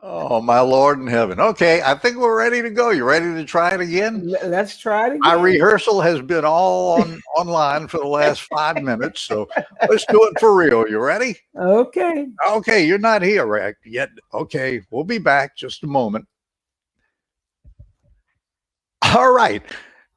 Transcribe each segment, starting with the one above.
Oh, my Lord in heaven. Okay, I think we're ready to go. You ready to try it again? Let's try it Our again. rehearsal has been all online for the last 5 minutes, so let's do it for real. You ready? Okay. Okay, you're not here right yet. Okay, we'll be back just a moment. All right.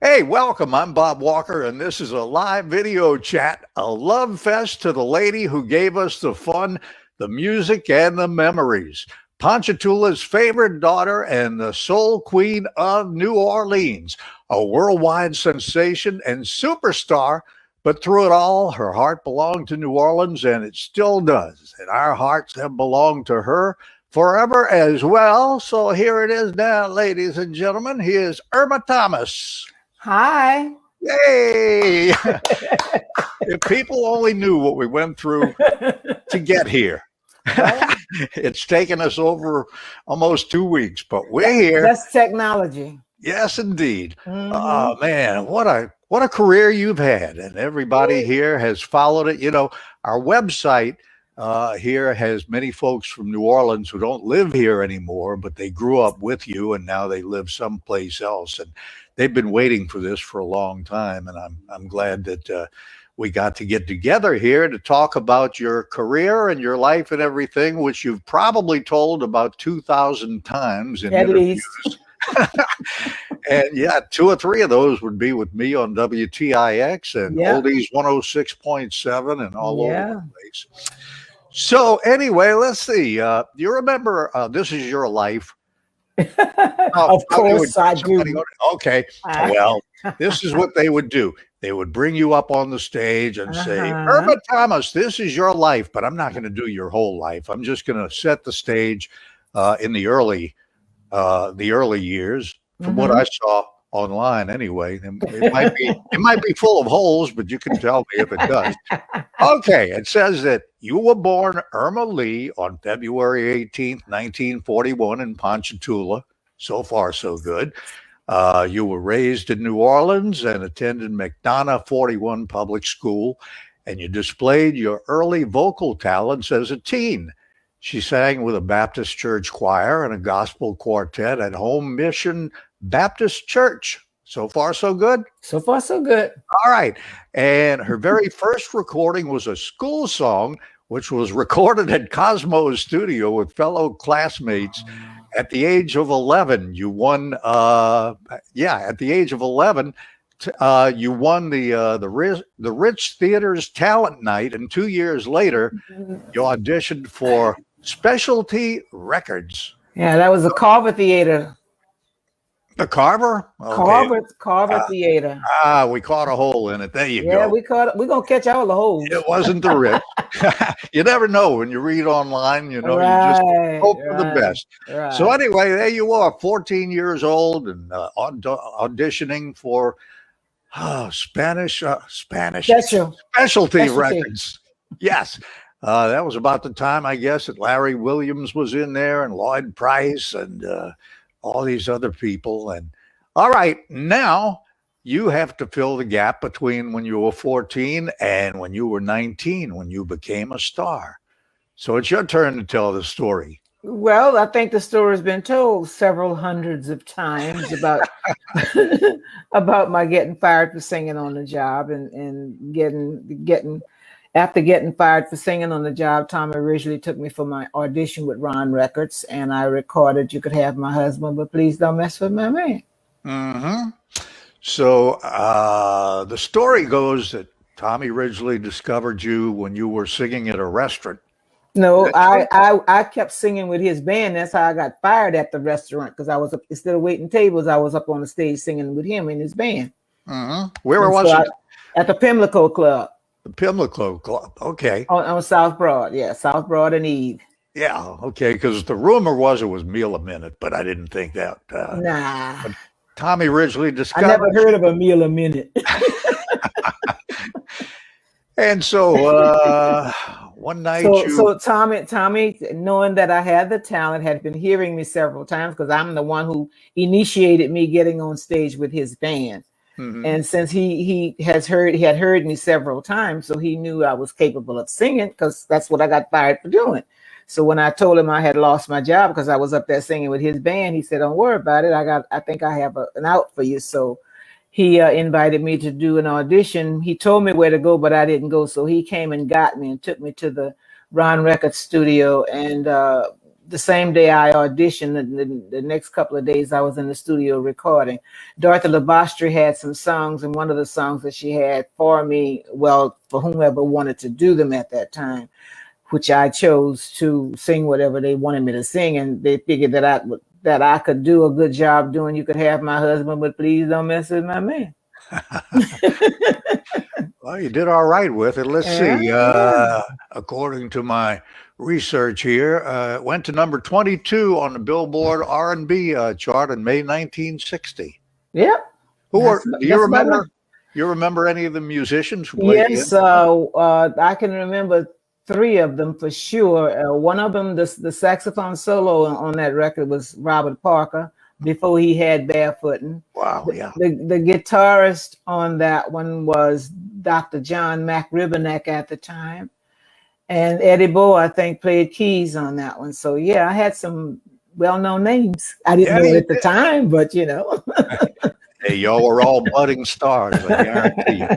Hey, welcome. I'm Bob Walker, and this is a live video chat, a love fest to the lady who gave us the fun, the music, and the memories. Ponchatoula's favorite daughter and the soul queen of New Orleans, a worldwide sensation and superstar. But through it all, her heart belonged to New Orleans, and it still does. And our hearts have belonged to her forever as well. So here it is now, ladies and gentlemen. Here's Irma Thomas. Hi. Yay! If people only knew what we went through to get here. It's taken us over almost 2 weeks, but we're here. That's technology. Yes, indeed. Oh man, what a career you've had, and everybody here has followed it. You know, our website here has many folks from New Orleans who don't live here anymore, but they grew up with you, and now they live someplace else, and they've been waiting for this for a long time. And I'm glad that we got to get together here to talk about your career and your life and everything, which you've probably told about 2,000 times in interviews. And yeah, 2 or 3 of those would be with me on WTIX and Oldies 106.7 and all over the place. So anyway, let's see. Do you remember This Is Your Life? Of course I do. Okay. Well, this is what they would do. They would bring you up on the stage and say, Irma Thomas, this is your life, but I'm not going to do your whole life. I'm just going to set the stage in the early years. From what I saw online anyway. It might be full of holes, but you can tell me if it does. Okay, it says that you were born Irma Lee on February 18th, 1941 in Ponchatoula. So far, so good. You were raised in New Orleans and attended McDonough 41 Public School, and you displayed your early vocal talents as a teen. She sang with a Baptist church choir and a gospel quartet at Home Mission Baptist Church. So far, so good? So far, so good. All right. And her very first recording was a school song, which was recorded at Cosmo's studio with fellow classmates. At the age of 11, you won, at the age of 11, you won the Rich Theater's Talent Night, and 2 years later, you auditioned for Specialty Records. Yeah, that was the Carver Theater. The Carver? Okay. Carver Theater. We caught a hole in it. There you go. Yeah, we're going to catch all the holes. It wasn't the Rich. You never know when you read online, you know, you just hope for the best. Right. So anyway, there you are, 14 years old and auditioning for Specialty Records. Yes. That was about the time, I guess, that Larry Williams was in there and Lloyd Price and all these other people. And all right, now you have to fill the gap between when you were 14 and when you were 19, when you became a star. So it's your turn to tell the story. Well, I think the story's been told several hundreds of times about about my getting fired for singing on the job and getting after getting fired for singing on the job. Tommy originally took me for my audition with Ron Records, and I recorded "You Could Have My Husband, But Please Don't Mess With My Man." So the story goes that Tommy originally discovered you when you were singing at a restaurant. No, I kept singing with his band. That's how I got fired at the restaurant, because I was up, instead of waiting tables, I was up on the stage singing with him and his band. Where was it? At the Pimlico Club. The Pimlico Club. Okay. On South Broad. Yeah, South Broad and Eve. Yeah. Okay. Because the rumor was it was meal a minute, but I didn't think that. Nah. Tommy originally discovered. I never heard of a meal a minute. And so one night, so Tommy, knowing that I had the talent, had been hearing me several times, because I'm the one who initiated me getting on stage with his band. And since he had heard me several times, so he knew I was capable of singing, because that's what I got fired for doing. So when I told him I had lost my job because I was up there singing with his band, he said, "Don't worry about it. I think I have an out for you." So he invited me to do an audition. He told me where to go, but I didn't go. So he came and got me and took me to the Ron Records studio. And the same day I auditioned, the next couple of days I was in the studio recording. Dorothy Labastri had some songs, and one of the songs that she had for me, well, for whomever wanted to do them at that time, which I chose to sing whatever they wanted me to sing, and they figured that I could do a good job doing "You Could Have My Husband, but Please Don't Mess With My Man." Well, you did all right with it. Let's see. According to my research here, it went to number 22 on the Billboard R&B chart in May 1960. Yep. Do you remember? You remember any of the musicians who played? Yes, I can remember 3 of them for sure. One of them, the saxophone solo on that record was Robert Parker before he had Barefootin'. Wow, yeah. The guitarist on that one was Dr. John McRiverneck at the time. And Eddie Bowe, I think, played keys on that one. So, yeah, I had some well-known names. I didn't know it at the time, but, you know. Hey, y'all were all budding stars, I guarantee you.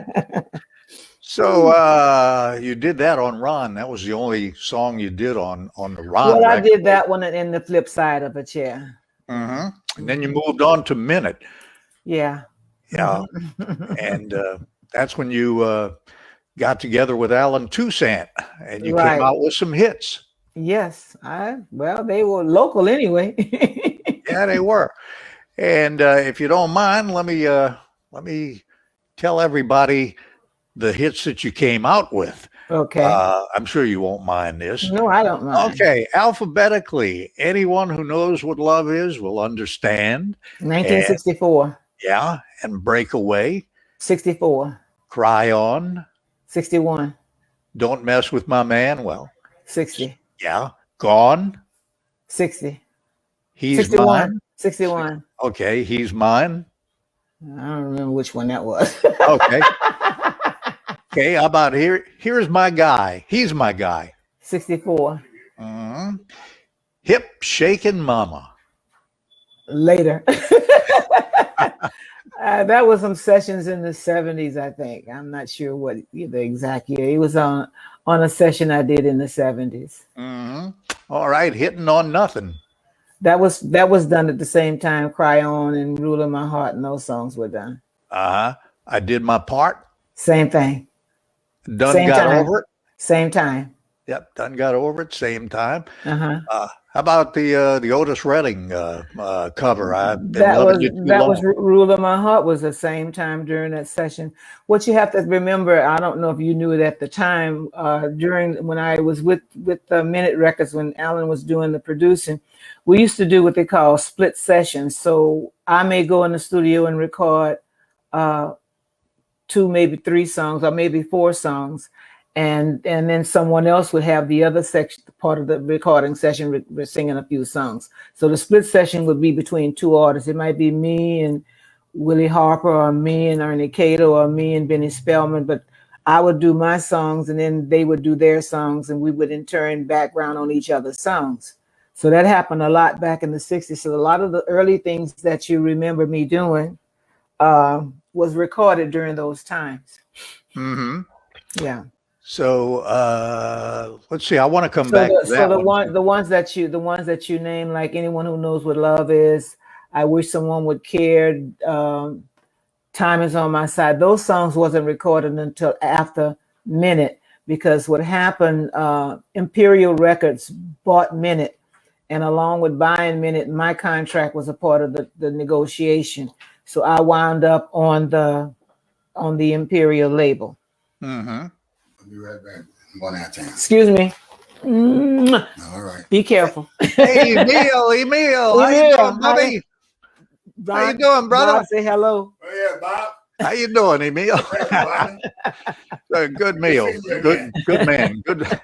So you did that on Ron. That was the only song you did on the Ron record. I did that one in the flip side of it, yeah. And then you moved on to Minute. Yeah. Yeah. And that's when you got together with Alan Toussaint and you came out with some hits. Yes. Well, they were local anyway. Yeah, they were. And if you don't mind, let me tell everybody the hits that you came out with. Okay. I'm sure you won't mind this. No, I don't mind. Okay. Alphabetically, anyone who knows what love is will understand. 1964. Yeah. And Breakaway. 64. Cry On. 61. Don't Mess With My Man. Well. 60. Yeah. Gone. 60. He's 61. Mine. 61. Okay. He's Mine. I don't remember which one that was. Okay. Okay, how about here's My Guy. He's My Guy. 64. Hip Shakin' Mama. Later. That was some sessions in the 70s, I think. I'm not sure what the exact year. It was on a session I did in the 70s. All right, Hitting on Nothing. That was done at the same time. Cry On and Rule of My Heart and those songs were done. I Did My Part. Same thing. Done same Got time. Over It. Same time. Yep, Done Got Over It. Same time. How about the Otis Redding cover? That was Rule of My Heart was the same time during that session. What you have to remember, I don't know if you knew it at the time, during when I was with the Minute Records, when Alan was doing the producing, we used to do what they call split sessions. So I may go in the studio and record 2, maybe 3 songs, or maybe 4 songs. And then someone else would have the other section, part of the recording session, singing a few songs. So the split session would be between 2 artists. It might be me and Willie Harper, or me and Ernie Cato, or me and Benny Spellman. But I would do my songs, and then they would do their songs, and we would in turn background on each other's songs. So that happened a lot back in the 60s. So a lot of the early things that you remember me doing was recorded during those times. Yeah. So let's see. I want to come back to that. So the ones that you name, like Anyone Who Knows What Love Is, I Wish Someone Would Care, Time Is on My Side. Those songs wasn't recorded until after Minute, because what happened, Imperial Records bought Minute, and along with buying Minute, my contract was a part of the negotiation. So I wound up on the Imperial label. I'll be right back. I'm going out of town. Excuse me. All right. Be careful. Hey, Emil. How you doing, buddy? How you doing, brother? Bob, say hello. Oh, yeah, Bob. How you doing, Emil? Good meal. Good man. Good.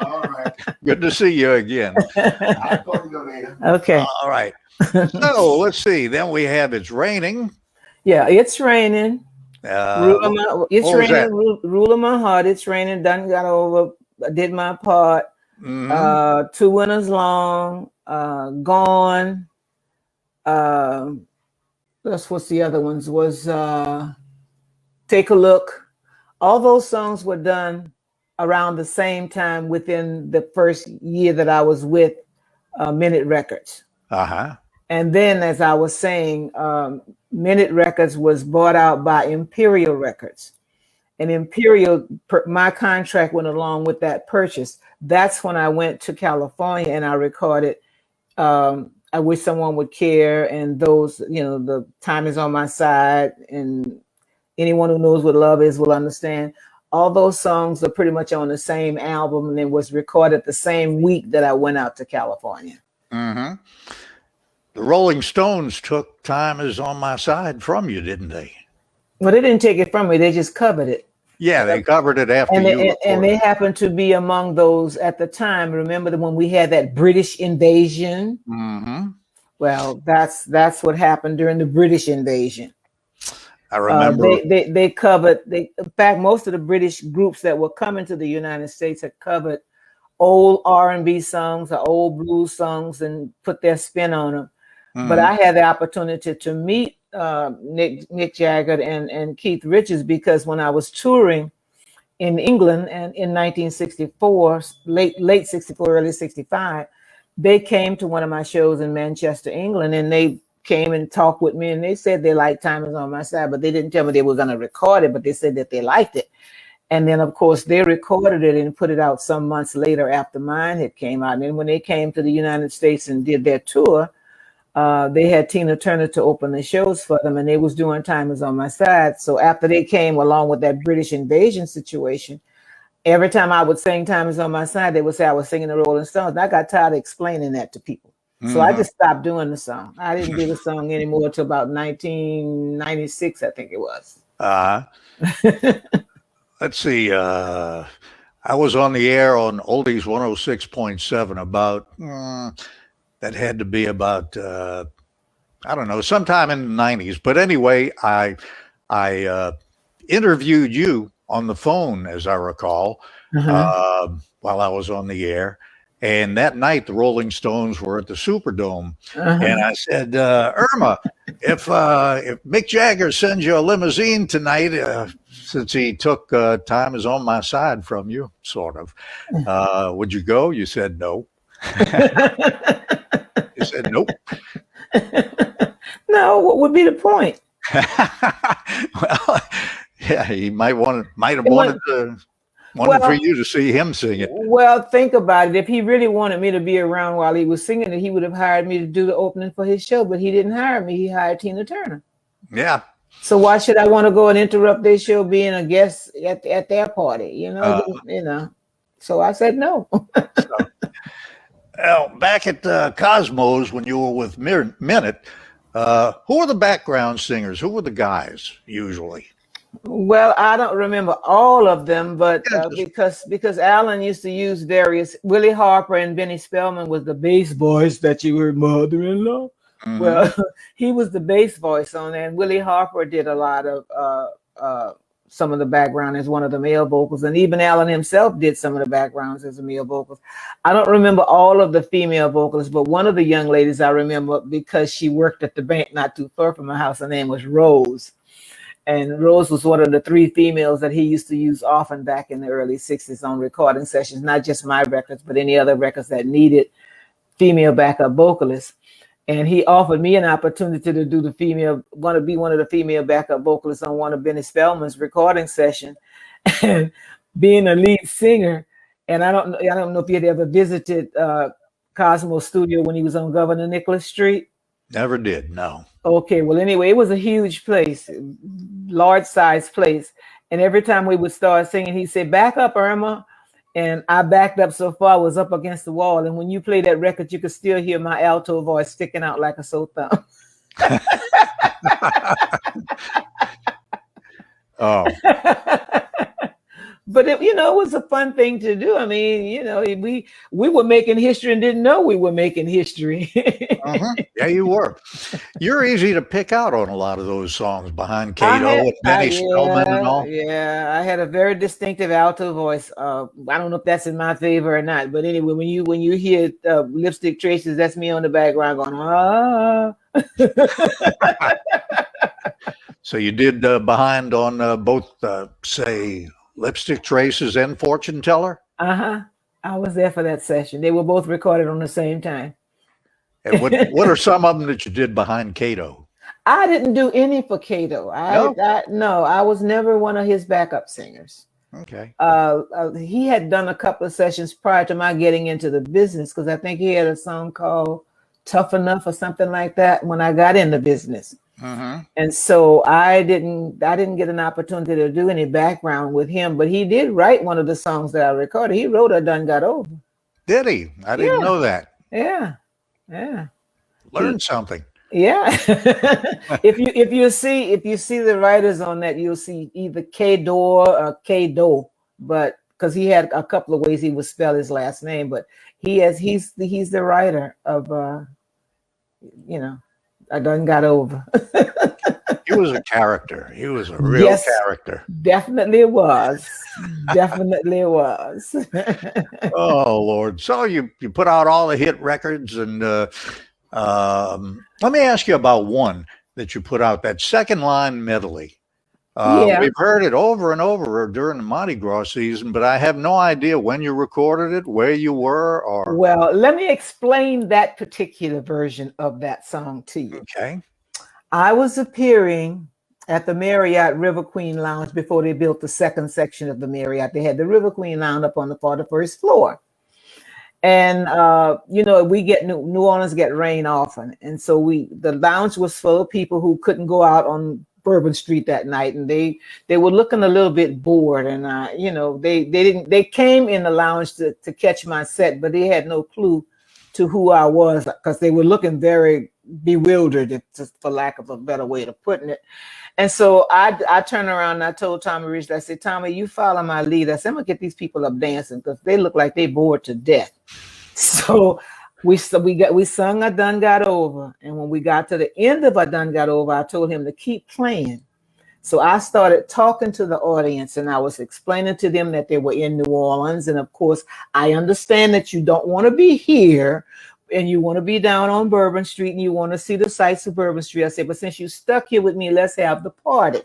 All right. Good to see you again. I'll call you later. Okay. All right. So let's see. Then we have It's Raining. Yeah, It's Raining. Rule of My Heart. It's Raining. Done Got Over. I Did My Part. Two Winters Long, Gone. That's what's the other ones was Take a Look. All those songs were done around the same time within the first year that I was with Minute Records. And then, as I was saying, Minute Records was bought out by Imperial Records. And Imperial, my contract went along with that purchase. That's when I went to California and I recorded I Wish Someone Would Care, and those, The Time Is on My Side, and anyone who knows what love is will understand. All those songs are pretty much on the same album, and it was recorded the same week that I went out to California. The Rolling Stones took Time Is on My Side from you, didn't they? Well, they didn't take it from me. They just covered it. Yeah, they covered it after and they happened to be among those at the time. Remember when we had that British invasion? Well, that's what happened during the British invasion. I remember they covered. In fact, most of the British groups that were coming to the United States had covered old R&B songs or old blues songs and put their spin on them. But I had the opportunity to meet Mick Jagger and Keith Richards because when I was touring in England and in 1964, late 64, early 65, they came to one of my shows in Manchester, England, and they came and talked with me, and they said they liked Time Is on My Side, but they didn't tell me they were going to record it, but they said that they liked it. And then, of course, they recorded it and put it out some months later after mine had came out. And then when they came to the United States and did their tour, they had Tina Turner to open the shows for them, and they was doing Time Is on My Side. So after they came along with that British invasion situation, every time I would sing Time Is on My Side, they would say I was singing the Rolling Stones. And I got tired of explaining that to people. So I just stopped doing the song. I didn't do the song anymore until about 1996, I think it was. Let's see. I was on the air on Oldies 106.7 about... that had to be about, I don't know, sometime in the 90s. But anyway, I interviewed you on the phone, as I recall, while I was on the air. And that night, the Rolling Stones were at the Superdome. And I said, Irma, if Mick Jagger sends you a limousine tonight, since he took Time Is on My Side from you, sort of, would you go? You said no. He said, nope. No, what would be the point? Well, yeah, he might have wanted for you to see him sing it. Well, think about it. If he really wanted me to be around while he was singing it, he would have hired me to do the opening for his show, but he didn't hire me. He hired Tina Turner. Yeah. So why should I want to go and interrupt their show being a guest at their party? So I said no. Well, back at Cosmos, when you were with Minute, who were the background singers? Who were the guys usually? Well, I don't remember all of them, but because Alan used to use various. Willie Harper and Benny Spellman was the bass voice that you were mother-in-law. Well, he was the bass voice on there, and Willie Harper did a lot of some of the background as one of the male vocals, and even Alan himself did some of the backgrounds as a male vocals. I don't remember all of the female vocalists, but one of the young ladies I remember because she worked at the bank not too far from my house. Her name was Rose. And Rose was one of the three females that he used to use often back in the early 60s on recording sessions, not just my records, but any other records that needed female backup vocalists. And he offered me an opportunity to do want to be one of the female backup vocalists on one of Benny Spellman's recording session, and being a lead singer. And I don't know if you had ever visited Cosmo Studio when he was on Governor Nicholas Street. Never did. No. Okay. Well, anyway, it was a huge place, large size place. And every time we would start singing, he said, "Back up, Irma." And I backed up so far, I was up against the wall. And when you play that record, you could still hear my alto voice sticking out like a sore thumb. Oh. But it was a fun thing to do. I mean, we were making history and didn't know we were making history. Yeah, you were. You're easy to pick out on a lot of those songs, Behind Cato and Benny Spellman and all. Yeah, I had a very distinctive alto voice. I don't know if that's in my favor or not, but anyway, when you hear Lipstick Traces, that's me on the background going, ah. So you did Behind on both, say, Lipstick Traces and Fortune Teller? Uh-huh. I was there for that session. They were both recorded on the same time. And what are some of them that you did Behind Cato? I didn't do any for Cato. No, I was never one of his backup singers. Okay. He had done a couple of sessions prior to my getting into the business, because I think he had a song called Tough Enough or something like that when I got in the business. Mm-hmm. And so I didn't get an opportunity to do any background with him, but he did write one of the songs that I recorded. He wrote "I Done Got Over." Did he? I didn't know that. Yeah. Learn something. Yeah. if you see the writers on that, you'll see either K-Do or K-Do, but because he had a couple of ways he would spell his last name, but he's the writer of I Done Got Over. He was a character. He was a real character. Definitely was. Definitely was. Oh Lord! So you put out all the hit records, and let me ask you about one that you put out, that Second Line medley. We've heard it over and over during the Mardi Gras season, but I have no idea when you recorded it, where you were, or. Well, let me explain that particular version of that song to you. Okay. I was appearing at the Marriott River Queen Lounge before they built the second section of the Marriott. They had the River Queen Lounge up on the 41st floor. And, we get New Orleans get rain often. And so the lounge was full of people who couldn't go out on Bourbon Street that night. And they were looking a little bit bored. And, they came in the lounge to catch my set, but they had no clue to who I was, because they were looking very bewildered, for lack of a better way of putting it. And so I turned around and I told Tommy Rich, I said, Tommy, you follow my lead. I said, I'm gonna get these people up dancing because they look like they bored to death. So we sung I Done Got Over. And when we got to the end of I Done Got Over, I told him to keep playing. So I started talking to the audience, and I was explaining to them that they were in New Orleans. And of course, I understand that you don't want to be here and you want to be down on Bourbon Street and you want to see the sights of Bourbon Street. I said, but since you stuck here with me, let's have the party.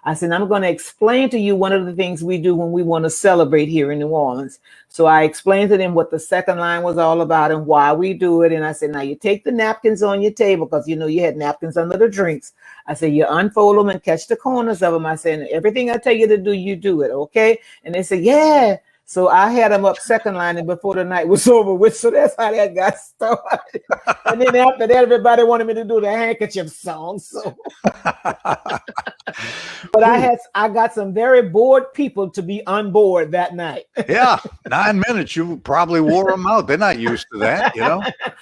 I said, I'm going to explain to you one of the things we do when we want to celebrate here in New Orleans. So I explained to them what the second line was all about and why we do it. And I said, now you take the napkins on your table, because you had napkins under the drinks. I said, you unfold them and catch the corners of them. I said, everything I tell you to do, you do it. Okay. And they said, yeah. So I had them up second line, and before the night was over with. So that's how that got started. And then after that, everybody wanted me to do the handkerchief song. So, but I got some very bored people to be on board that night. Yeah, 9 minutes. You probably wore them out. They're not used to that,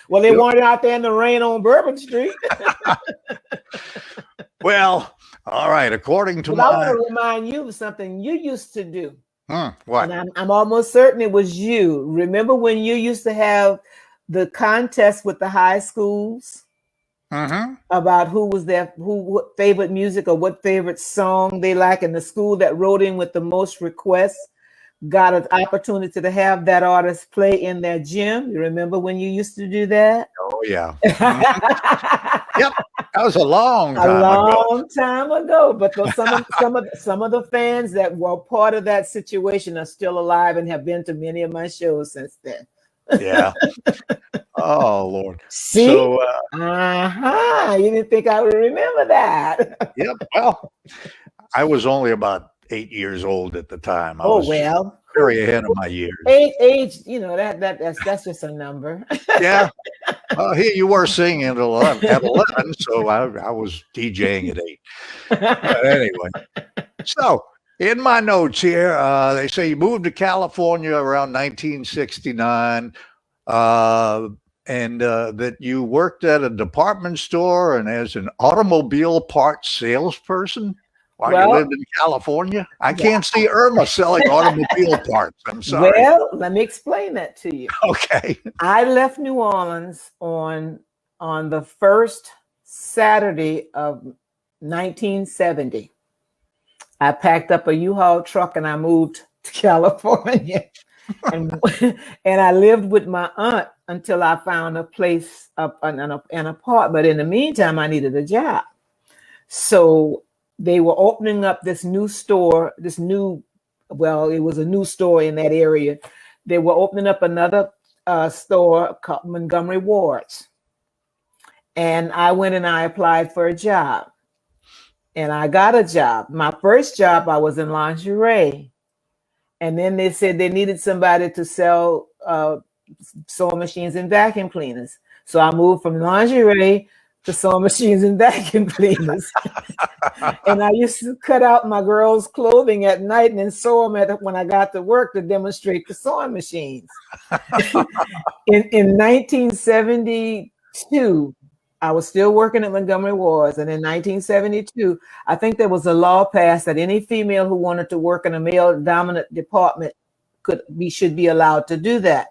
Well, they weren't out there in the rain on Bourbon Street. Well, all right. According to I want to remind you of something you used to do. What? And I'm almost certain it was you. Remember when you used to have the contest with the high schools about what favorite music or what favorite song they like, and the school that wrote in with the most requests got an opportunity to have that artist play in their gym? You remember when you used to do that? Oh yeah. Yep. That was a long time ago. But some of the fans that were part of that situation are still alive and have been to many of my shows since then. Yeah. Oh Lord. See? So, you didn't think I would remember that? Yep. Well, I was only about 8 years old at the time. I was very ahead of my years. Age, that's just a number. Yeah. Well, here you were singing at 11, so I was DJing at 8. But anyway, so in my notes here, they say you moved to California around 1969, and that you worked at a department store and as an automobile parts salesperson while you lived in California. I can't see Irma selling automobile parts. I'm sorry. Well, let me explain that to you. Okay. I left New Orleans on the 1st Saturday of 1970. I packed up a U-Haul truck and I moved to California. And and I lived with my aunt until I found a place, an apartment. In the meantime, I needed a job. So they were opening up this new store, well, it was a new store in that area. They were opening up another store called Montgomery Ward's. And I went and I applied for a job. And I got a job. My first job, I was in lingerie. And then they said they needed somebody to sell sewing machines and vacuum cleaners. So I moved from lingerie to sewing machines and vacuum cleaners. And I used to cut out my girls' clothing at night and then sew them when I got to work to demonstrate the sewing machines. In 1972, I was still working at Montgomery Ward's, and in 1972, I think there was a law passed that any female who wanted to work in a male-dominant department should be allowed to do that.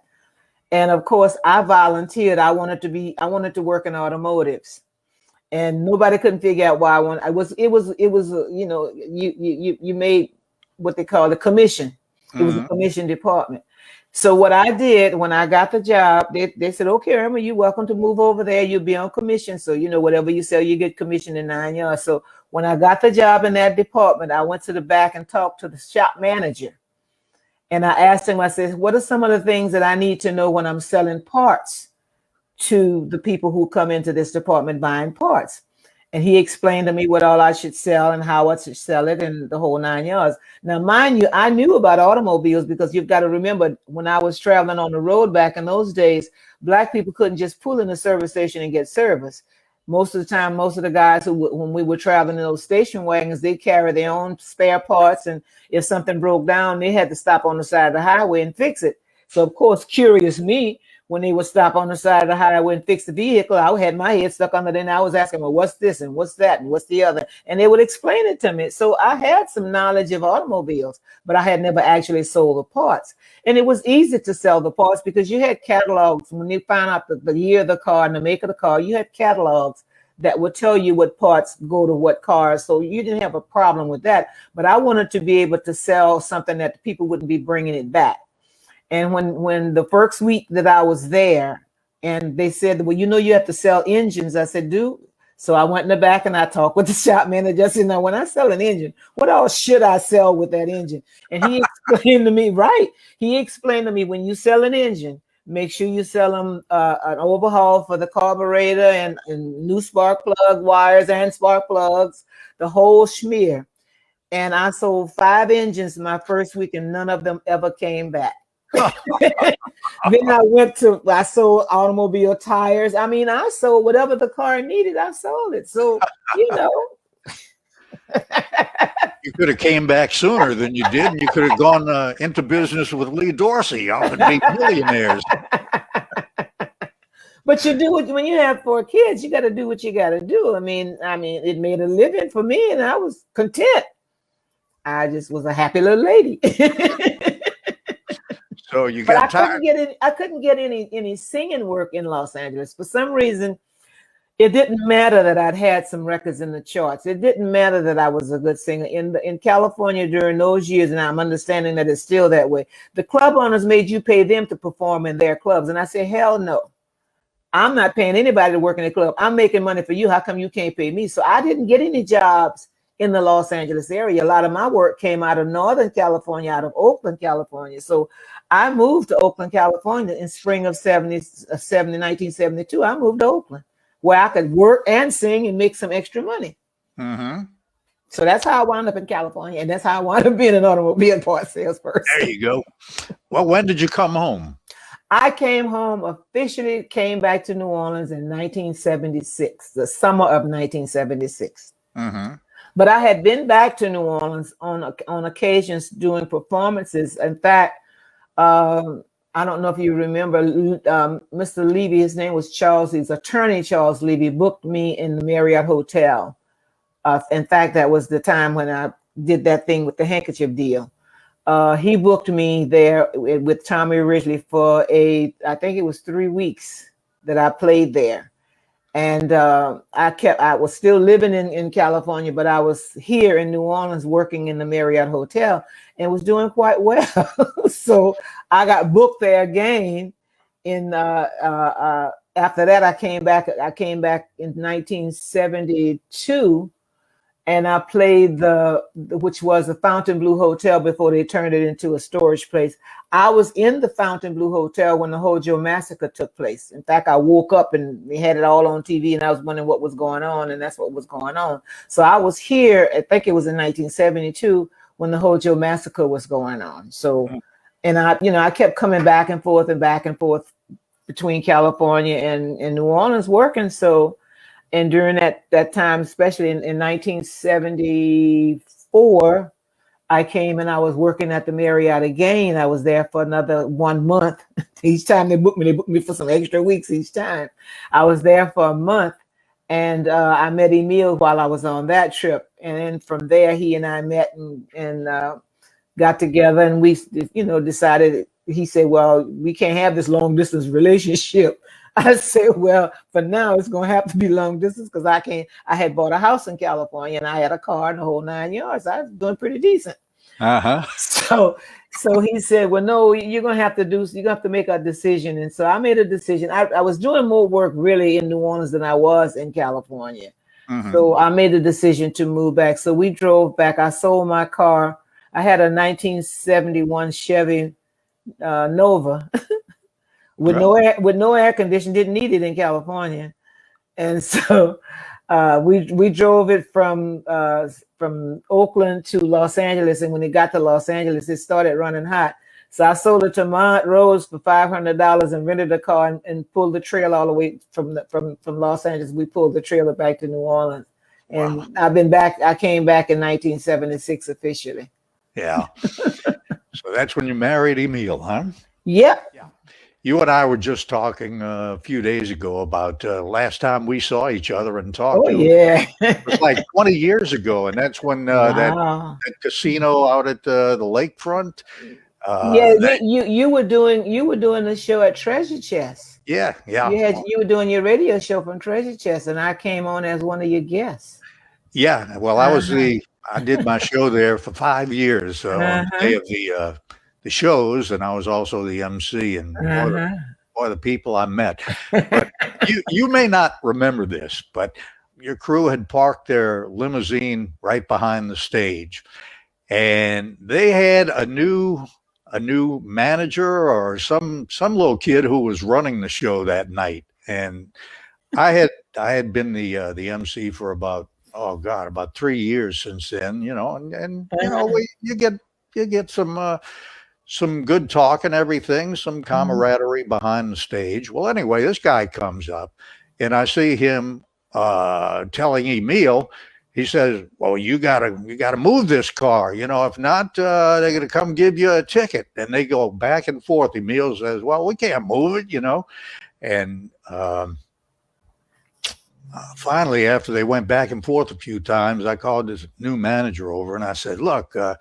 And of course, I volunteered. I wanted to work in automotives, and nobody couldn't figure out why I wanted. You made what they call a commission. It was a commission department. So what I did when I got the job, they said, okay, Irma, you're welcome to move over there. You'll be on commission. So, whatever you sell, you get commission in 9 yards. So when I got the job in that department, I went to the back and talked to the shop manager. And I asked him, I said, what are some of the things that I need to know when I'm selling parts to the people who come into this department buying parts? And he explained to me what all I should sell and how I should sell it and the whole 9 yards. Now, mind you, I knew about automobiles because you've got to remember when I was traveling on the road back in those days, Black people couldn't just pull in the service station and get service. Most of the time, most of the guys when we were traveling in those station wagons, they carry their own spare parts. And if something broke down, they had to stop on the side of the highway and fix it. So, of course, curious me, when they would stop on the side of the highway and fix the vehicle, I had my head stuck under there and I was asking, well, what's this and what's that and what's the other? And they would explain it to me. So I had some knowledge of automobiles, but I had never actually sold the parts. And it was easy to sell the parts because you had catalogs. When you found out the year of the car and the make of the car, you had catalogs that would tell you what parts go to what cars. So you didn't have a problem with that. But I wanted to be able to sell something that the people wouldn't be bringing it back. And when the first week that I was there and they said, well, you have to sell engines. I said, dude. So I went in the back and I talked with the shop manager. I said, now, when I sell an engine, what else should I sell with that engine? And he explained to me, when you sell an engine, make sure you sell them an overhaul for the carburetor and new spark plug wires and spark plugs, the whole schmear. And I sold 5 engines my first week and none of them ever came back. Then I sold automobile tires. I mean, I sold whatever the car needed. I sold it. So, You could have came back sooner than you did. And you could have gone into business with Lee Dorsey. Y'all would be millionaires. But you do it when you have 4 kids. You got to do what you got to do. I mean, it made a living for me, and I was content. I just was a happy little lady. So you got tired. I couldn't get any singing work in Los Angeles. For some reason, it didn't matter that I'd had some records in the charts. It didn't matter that I was a good singer. In California during those years, and I'm understanding that it's still that way, the club owners made you pay them to perform in their clubs. And I said, hell no. I'm not paying anybody to work in the club. I'm making money for you. How come you can't pay me? So I didn't get any jobs in the Los Angeles area. A lot of my work came out of Northern California, out of Oakland, California. So I moved to Oakland, California in spring of 1972. I moved to Oakland where I could work and sing and make some extra money. Mm-hmm. So that's how I wound up in California. And that's how I wound up being an automobile parts salesperson. There you go. Well, when did you come home? I came back to New Orleans in 1976, the summer of 1976. Mm-hmm. But I had been back to New Orleans on occasions doing performances. In fact, I don't know if you remember, Mr. Levy, his name was Charles, his attorney Charles Levy, booked me in the Marriott Hotel. In fact, that was the time when I did that thing with the handkerchief deal. He booked me there with Tommy Ridgely for I think it was 3 weeks that I played there. And I was still living in California, but I was here in New Orleans working in the Marriott Hotel and was doing quite well. So I got booked there again. After that, I came back in 1972, and I played which was the Fontainebleau Hotel before they turned it into a storage place. I was in the Fontainebleau Hotel when the Hojo massacre took place. In fact, I woke up and they had it all on TV, and I was wondering what was going on, and that's what was going on. So I was here, I think it was in 1972 when the Hojo massacre was going on. So, and I kept coming back and forth between California and New Orleans working. So, and during that time, especially in 1974, I came and I was working at the Marriott again. I was there for another 1 month. Each time they booked me for some extra weeks each time. I was there for a month, and I met Emile while I was on that trip. And then from there, he and I met and got together, and we, decided. He said, "Well, we can't have this long distance relationship." I said, "Well, for now, it's going to have to be long distance because I had bought a house in California and I had a car and the whole 9 yards. I was doing pretty decent." So he said, "Well, no, you're going to have to make a decision." And so I made a decision. I was doing more work really in New Orleans than I was in California. So I made a decision to move back. So we drove back. I sold my car. I had a 1971 Chevy Nova with no air conditioning. Didn't need it in California, and so we drove it from Oakland to Los Angeles. And when it got to Los Angeles, it started running hot. So I sold it to Montrose for $500 and rented a car and pulled the trailer all the way from Los Angeles. We pulled the trailer back to New Orleans, and wow. I've been back. I came back in 1976 officially. Yeah. So that's when you married Emile, huh? Yeah. You and I were just talking a few days ago about last time we saw each other and talked. Oh, yeah. It was like 20 years ago, and that's when wow. that casino out at the lakefront. You were doing the show at Treasure Chest. Yeah. You were doing your radio show from Treasure Chest, and I came on as one of your guests. Yeah. Well, I did my show there for 5 years on the day of the shows, and I was also the MC. And boy, the people I met. But you may not remember this, but your crew had parked their limousine right behind the stage, and they had a new manager or some little kid who was running the show that night. And I had been the MC for about 3 years since then, and you get some good talk and everything, some camaraderie behind the stage. Well, anyway, this guy comes up, and I see him telling Emile. He says, "Well, you gotta move this car. If not, they're gonna come give you a ticket." And they go back and forth. Emile says, "Well, we can't move it, And finally, after they went back and forth a few times, I called this new manager over and I said, "Look, I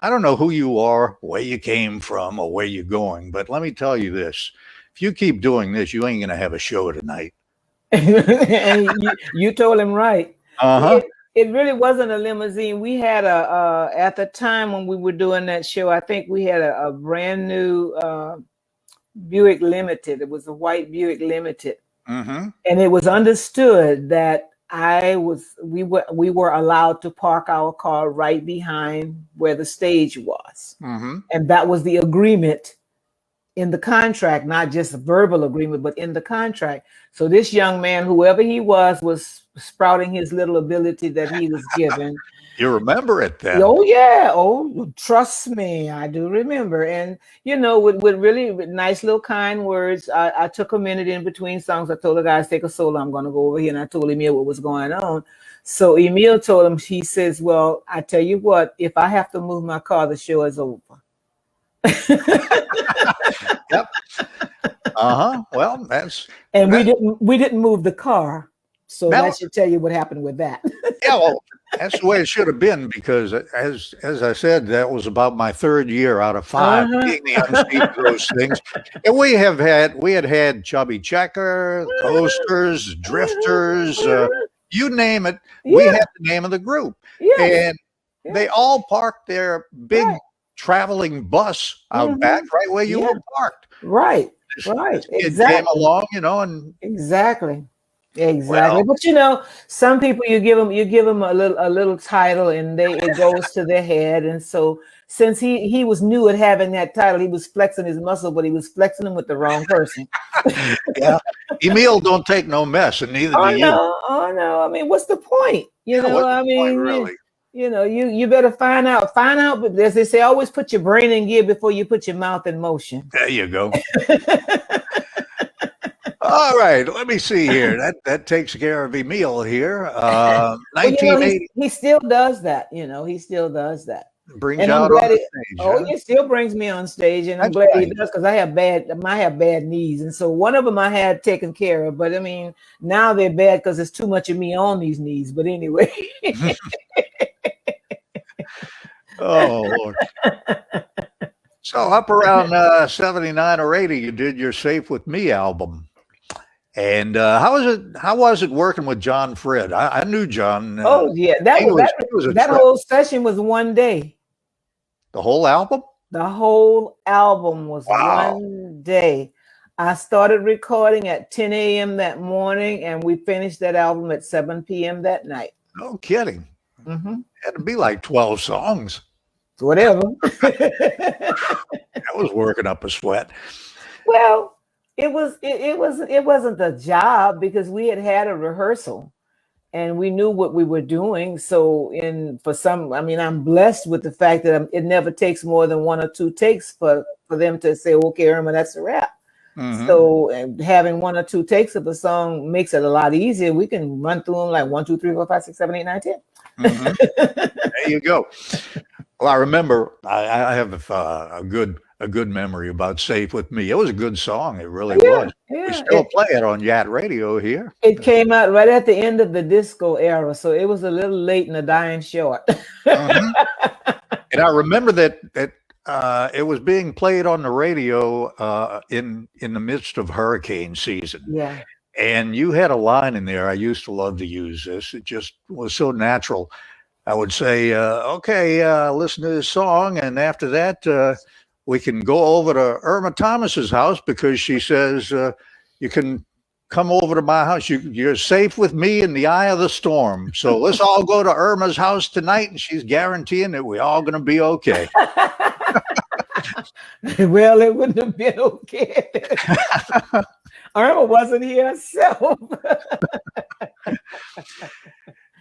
don't know who you are, where you came from, or where you're going, but let me tell you this: if you keep doing this, you ain't gonna have a show tonight." And you told him right. It really wasn't a limousine. We had at the time when we were doing that show, I think we had a brand new Buick Limited. It was a white Buick Limited. And it was understood that we were allowed to park our car right behind where the stage was. And that was the agreement in the contract, not just a verbal agreement, but in the contract. So this young man, whoever he was sprouting his little ability that he was given. You remember it then? Oh, yeah. Oh, trust me. I do remember. And, with really nice little kind words, I took a minute in between songs. I told the guys, take a solo. I'm going to go over here. And I told Emile what was going on. So Emile told him, he says, "Well, I tell you what, if I have to move my car, the show is over." Yep. Well, that's. And we didn't move the car. So Now, that should tell you what happened with that. yeah, well, that's the way it should have been, because as I said, that was about my third year out of 5 Uh-huh. being the MC of those things. And we had Chubby Checker, Coasters, Drifters, you name it. We Yeah, had the name of the group. yes, And they yes, all parked their big right. traveling bus out back, Mhm. right where you Yeah, were parked. right, This right. kid came Exactly. along, and Exactly. Exactly. well, But some people you give them a little title and it goes to their head. And so since he was new at having that title, he was flexing his muscle, but he was flexing them with the wrong person. yeah, Emil don't take no mess, and neither do Oh you. no, oh no. I mean, what's the point? Yeah, what's I the point, mean, really? you better find out. But as they say, always put your brain in gear before you put your mouth in motion. There you go. All right, let me see here. That takes care of Emil here. Well, 1980 he still does that. He still does that. brings And you I'm out on glad the it. stage. Oh, Huh? it still brings me on stage, and I'm That's glad he right. does because I have bad knees, and so one of them I had taken care of. But I mean, now they're bad because there's too much of me on these knees. But anyway, Oh, Lord. So up around 79 or 80, you did your "Safe with Me" album. And how was it working with John Fred? I knew John. oh yeah, He was a that trip. whole session was one day. The whole album? The whole album was Wow. one day. I started recording at 10 a.m. that morning, and we finished that album at 7 p.m. that night. No kidding. Mm-hmm. Had to be like 12 songs. Whatever. That was working up a sweat. Well, it wasn't a job because we had a rehearsal and we knew what we were doing. So I'm blessed with the fact that it never takes more than 1 or 2 takes for them to say, okay, Irma, that's a wrap. Mhm. So having 1 or 2 takes of a song makes it a lot easier. We can run through them like 1, 2, 3, 4, 5, 6, 7, 8, 9, 10. Mhm. There you go. Well, I remember I have a good memory about "Safe with Me." It was a good song. It really was. We Yeah. still play it on Yacht Radio here. It came out right at the end of the disco era, so it was a little late in the dying short. Mhm. And I remember that it was being played on the radio in the midst of hurricane season. Yeah. And you had a line in there. I used to love to use this. It just was so natural. I would say, okay, listen to this song. And after that, we can go over to Irma Thomas's house because she says, you can come over to my house. You're safe with me in the eye of the storm. So let's all go to Irma's house tonight. And she's guaranteeing that we're all going to be okay. Well, it wouldn't have been okay. Irma wasn't here herself.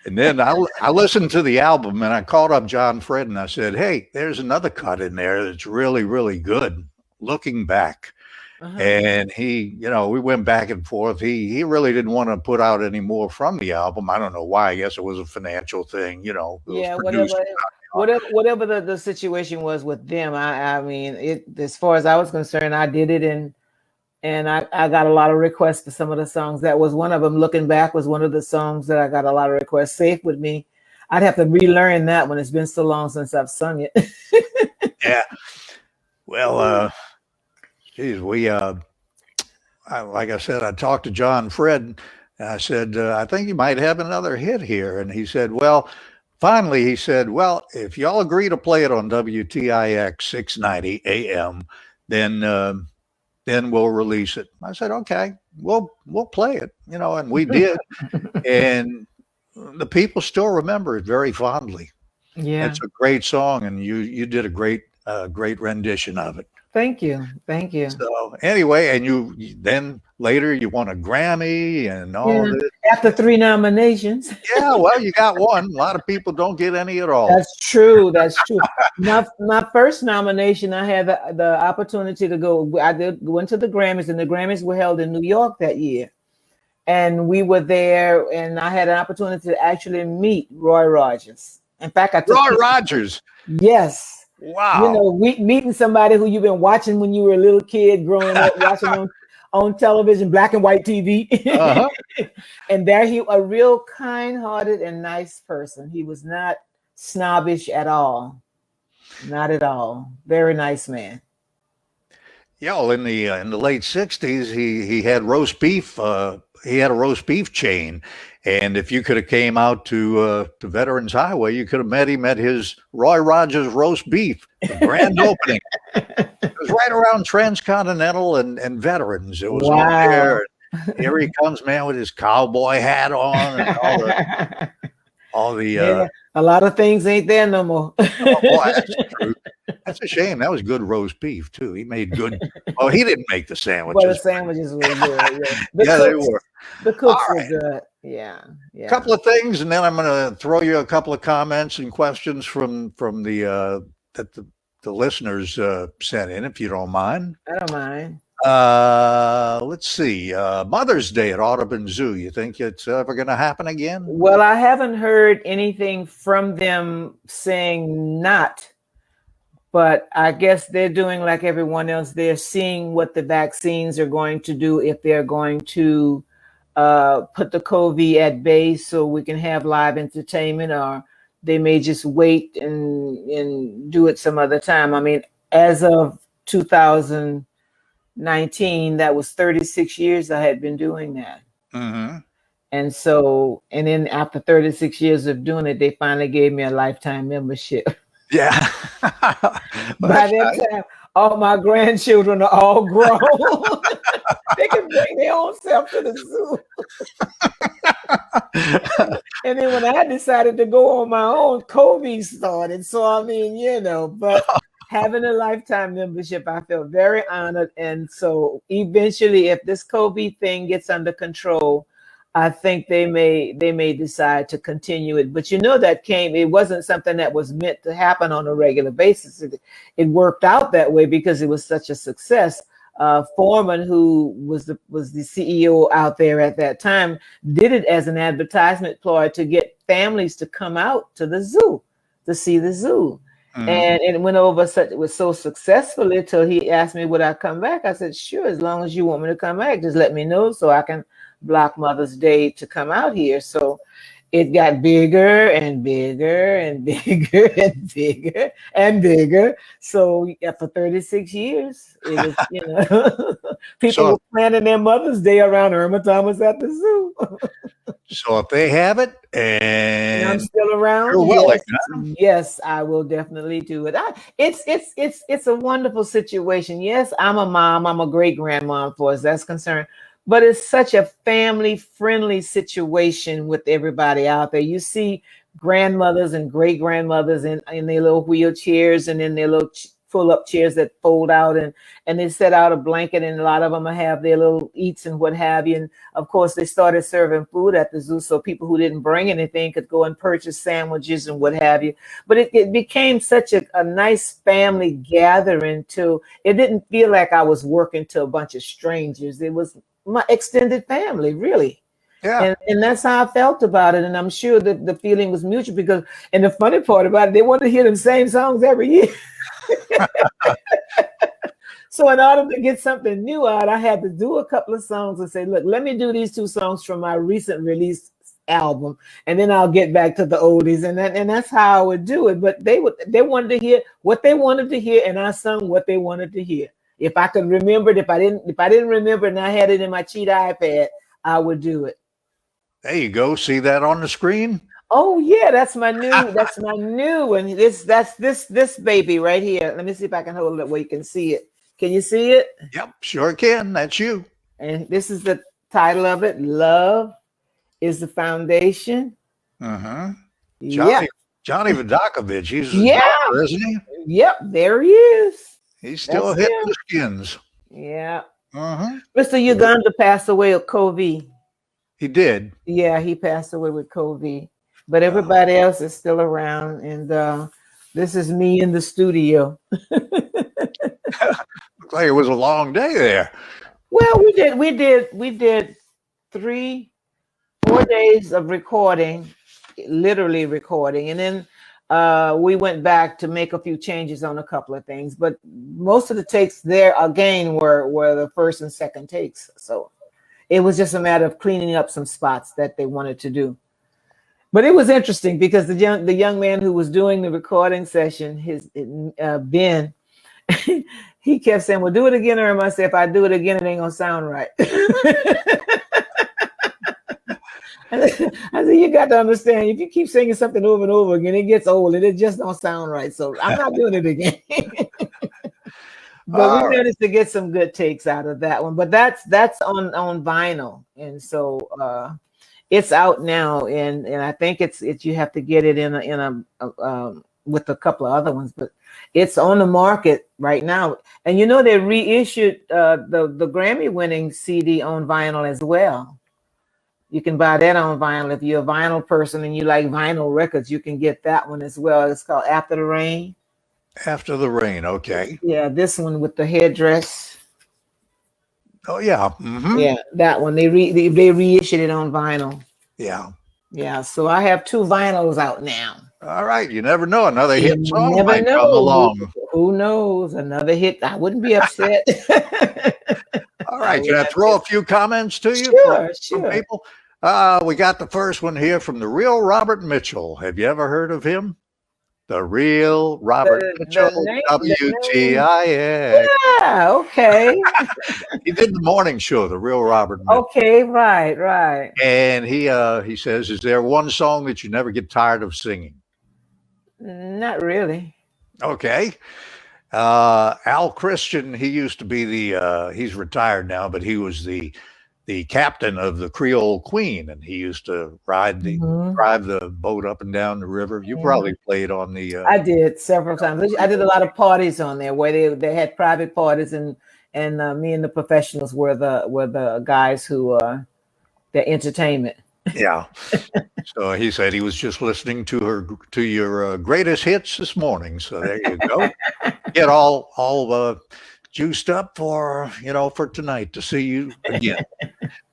And then I listened to the album and I called up John Fred and I said, hey, there's another cut in there that's really, really good, Looking Back. Uh-huh. And he, we went back and forth. He really didn't want to put out any more from the album. I don't know why. I guess it was a financial thing, it was Yeah, produced. whatever the situation was with them. I mean, as far as I was concerned, I did it, and I got a lot of requests for some of the songs. That was one of them. Looking Back was one of the songs that I got a lot of requests. Safe with Me, I'd have to relearn that one. It's been so long since I've sung it. Yeah. Well, geez, like I said, I talked to John Fred and I said, I think you might have another hit here. And he said, finally, he said, well, if y'all agree to play it on WTIX 690 AM, then we'll release it. I said, okay, we'll play it, and we did. And the people still remember it very fondly. Yeah. It's a great song, and you did a great rendition of it. Thank you. So anyway, and you then later you won a Grammy and all this. After 3 nominations. Yeah, well, you got one. A lot of people don't get any at all. That's true. My first nomination, I had the opportunity to go. I went to the Grammys, and the Grammys were held in New York that year. And we were there, and I had an opportunity to actually meet Roy Rogers. In fact, Roy Rogers. Yes. Wow. Meeting somebody who you've been watching when you were a little kid growing up, watching on television, black and white TV. Uh-huh. And there a real kind-hearted and nice person. He was not snobbish at all. Not at all. Very nice man. Yeah, well, in the late '60s, he had roast beef. He had a roast beef chain, and if you could have came out to Veterans Highway, you could have met him at his Roy Rogers roast beef, the grand opening. It was right around Transcontinental and Veterans. It was Wow. on there. Here he comes, man, with his cowboy hat on and all the. Yeah, a lot of things ain't there no more. Oh, boy, that's true. That's a shame. That was good roast beef too. He made good. Oh, he didn't make the sandwiches. Well, the sandwiches were good. Yeah, Yeah, they were. The cooks All were right. good. Yeah, A couple of things, and then I'm going to throw you a couple of comments and questions from the that the listeners sent in, if you don't mind. I don't mind. Let's see. Mother's Day at Audubon Zoo. You think it's ever going to happen again? Well, I haven't heard anything from them saying not, but I guess they're doing like everyone else. They're seeing what the vaccines are going to do, if they're going to put the COVID at bay so we can have live entertainment, or they may just wait and do it some other time. I mean, as of 2019, that was 36 years I had been doing that. Mm-hmm. And so, and then after 36 years of doing it, they finally gave me a lifetime membership. Yeah. By that time, all my grandchildren are all grown. They can bring their own self to the zoo. And then when I decided to go on my own, COVID started. So, I mean, but having a lifetime membership, I feel very honored. And so eventually, if this COVID thing gets under control, I think they may decide to continue it. But it wasn't something that was meant to happen on a regular basis. It worked out that way because it was such a success. Foreman, who was the CEO out there at that time, did it as an advertisement ploy to get families to come out to the zoo to see the zoo. Mm-hmm. And it went over it was so successfully until he asked me, would I come back? I said, sure, as long as you want me to come back, just let me know so I can block Mother's Day to come out here. So it got bigger and bigger and bigger and bigger and bigger. So for 36 years, it was, people were planning their Mother's Day around Irma Thomas at the zoo. So if they have it and I'm still around, you're willing, yes, I will definitely do it. It's a wonderful situation. Yes, I'm a mom. I'm a great grandma as far as that's concerned. But it's such a family-friendly situation with everybody out there. You see grandmothers and great-grandmothers in their little wheelchairs and in their little pull-up chairs that fold out, and they set out a blanket, and a lot of them have their little eats and what have you. And, of course, they started serving food at the zoo so people who didn't bring anything could go and purchase sandwiches and what have you. But it became such a nice family gathering, too. It didn't feel like I was working to a bunch of strangers. It was my extended family, really. Yeah. And that's how I felt about it. And I'm sure that the feeling was mutual because, and the funny part about it, they wanted to hear the same songs every year. So in order to get something new out, I had to do a couple of songs and say, look, let me do these 2 songs from my recent release album, and then I'll get back to the oldies. And that's how I would do it. But they wanted to hear what they wanted to hear, and I sung what they wanted to hear. If I could remember it, if I didn't remember it and I had it in my cheat iPad, I would do it. There you go. See that on the screen? Oh yeah, that's my new. That's my new one. That's this baby right here. Let me see if I can hold it where you can see it. Can you see it? Yep, sure can. That's you. And this is the title of it. Love is the foundation. Uh-huh. Johnny Vodakovich. He's doctor, isn't he? Yep, there he is. He's still hitting the skins. Yeah. Uh-huh. Mr. Uganda passed away of COVID. He did. Yeah, he passed away with COVID. But everybody else is still around. And this is me in the studio. Looks like it was a long day there. Well, we did 3-4 days of recording, literally recording. And then we went back to make a few changes on a couple of things, but most of the takes there again were the first and second takes. So it was just a matter of cleaning up some spots that they wanted to do. But it was interesting because the young man who was doing the recording session, Ben, he kept saying, "Well, do it again, Irma." I said, "If I do it again, it ain't gonna sound right." I said, "You got to understand, if you keep singing something over and over again, it gets old and it just don't sound right. So I'm not doing it again." But we managed to get some good takes out of that one. But that's on vinyl, and so it's out now, and I think it's you have to get it in a with a couple of other ones, but it's on the market right now. And you know, they reissued the Grammy-winning CD on vinyl as well. You can buy that on vinyl. If you're a vinyl person and you like vinyl records, you can get that one as well. It's called After the Rain. After the Rain, okay. Yeah, this one with the headdress. Oh yeah. Mm-hmm. Yeah, that one. They reissued it on vinyl. Yeah. Yeah, so I have 2 vinyls out now. All right. You never know. Another hit song never might know. come along. Who knows? Another hit. I wouldn't be upset. All right. Can I throw a few comments to you? Sure. People? We got the first one here from the real Robert Mitchell. Have you ever heard of him? The real Robert Mitchell, WTIX. Yeah, okay. He did the morning show, the real Robert Mitchell. Okay, right. And he says, is there one song that you never get tired of singing? Not really. Okay. Al Christian, he used to be he's retired now, but he was the captain of the Creole Queen, and he used to drive the boat up and down the river. You probably played on the. I did several times. I did a lot of parties on there where they had private parties, and me and the professionals were the guys who the entertainment. Yeah. So he said he was just listening to your greatest hits this morning. So there you go. Get all juiced up for tonight to see you again.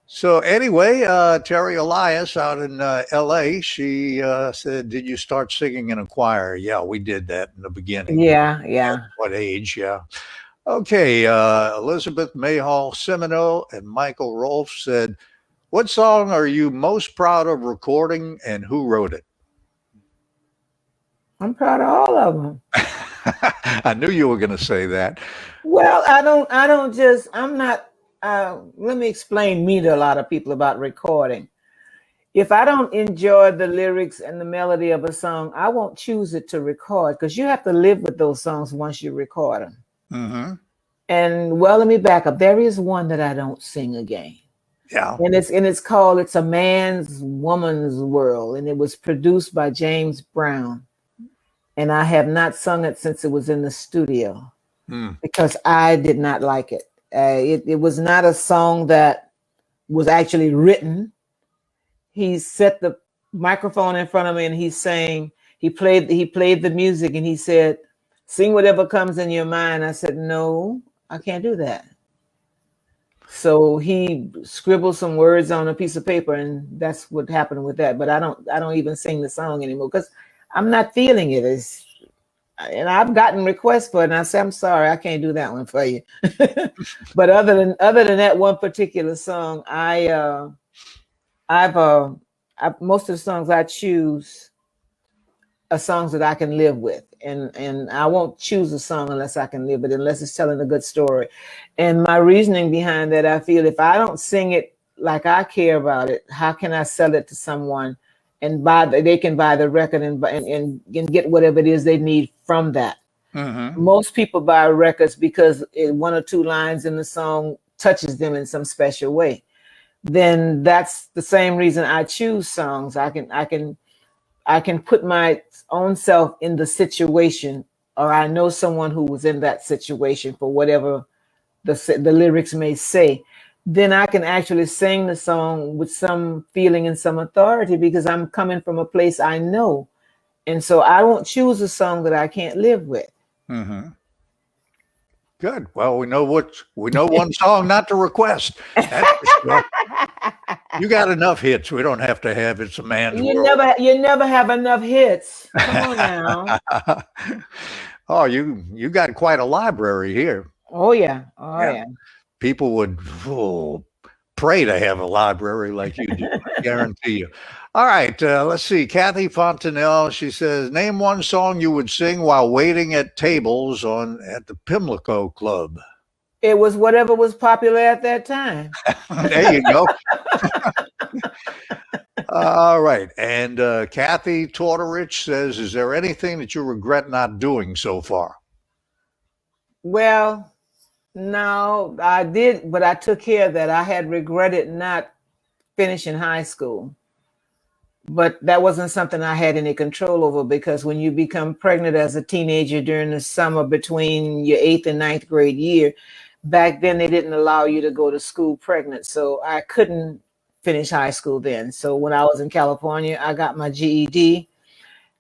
So anyway, Terry Elias out in LA, she said, did you start singing in a choir? Yeah, we did that in the beginning. Yeah. At what age? Yeah. Okay. Elizabeth Mayhall Semino and Michael Rolfe said, what song are you most proud of recording and who wrote it? I'm proud of all of them. I knew you were going to say that. Well, let me explain me to a lot of people about recording. If I don't enjoy the lyrics and the melody of a song, I won't choose it to record, because you have to live with those songs once you record them. Mm-hmm. And well, let me back up. There is one that I don't sing again. Yeah. And it's called It's a Man's Woman's World. And it was produced by James Brown. And I have not sung it since it was in the studio because I did not like it. It was not a song that was actually written. He set the microphone in front of me and he's saying, he played the music and he said, sing whatever comes in your mind. I said, no, I can't do that. So he scribbled some words on a piece of paper, and that's what happened with that. But I don't even sing the song anymore because I'm not feeling it. And I've gotten requests for it, and I say, I'm sorry, I can't do that one for you. But other than that one particular song, most of the songs I choose are songs that I can live with. And I won't choose a song unless I can live it, unless it's telling a good story. And my reasoning behind that, I feel if I don't sing it like I care about it, how can I sell it to someone and they can buy the record and get whatever it is they need from that? Mm-hmm. Most people buy records because one or two lines in the song touches them in some special way. Then that's the same reason I choose songs. I can put my own self in the situation, or I know someone who was in that situation for whatever the lyrics may say. Then I can actually sing the song with some feeling and some authority because I'm coming from a place I know. And so I won't choose a song that I can't live with. Mm-hmm. Good. Well, we know one song not to request. That's for sure. You got enough hits. We don't have to have It's a Man's World. You never have enough hits. Come on now. Oh, you got quite a library here. Oh yeah. Oh Yeah. yeah. People would pray to have a library like you do. I guarantee you. All right. Let's see. Kathy Fontanelle. She says, name one song you would sing while waiting at tables at the Pimlico Club. It was whatever was popular at that time. There you go. All right. And Kathy Tortorich says, is there anything that you regret not doing so far? Well, no, I did, but I took care of that. I had regretted not finishing high school. But that wasn't something I had any control over, because when you become pregnant as a teenager during the summer between your 8th and 9th grade year, back then they didn't allow you to go to school pregnant. So I couldn't finish high school then. So when I was in California, I got my GED.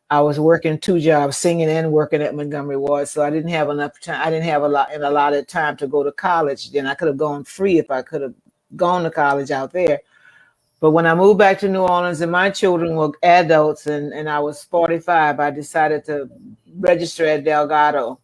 I was working 2 jobs, singing and working at Montgomery Ward. So I didn't have enough time. I didn't have a lot of time to go to college. Then I could have gone free if I could have gone to college out there. But when I moved back to New Orleans and my children were adults and I was 45, I decided to register at Delgado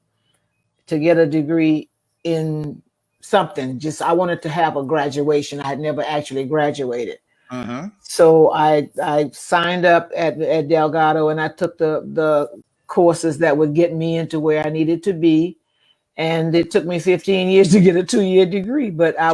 to get a degree in something. Just, I wanted to have a graduation. I had never actually graduated. Mm-hmm. So I signed up at Delgado, and I took the courses that would get me into where I needed to be. And it took me 15 years to get a 2-year degree, but I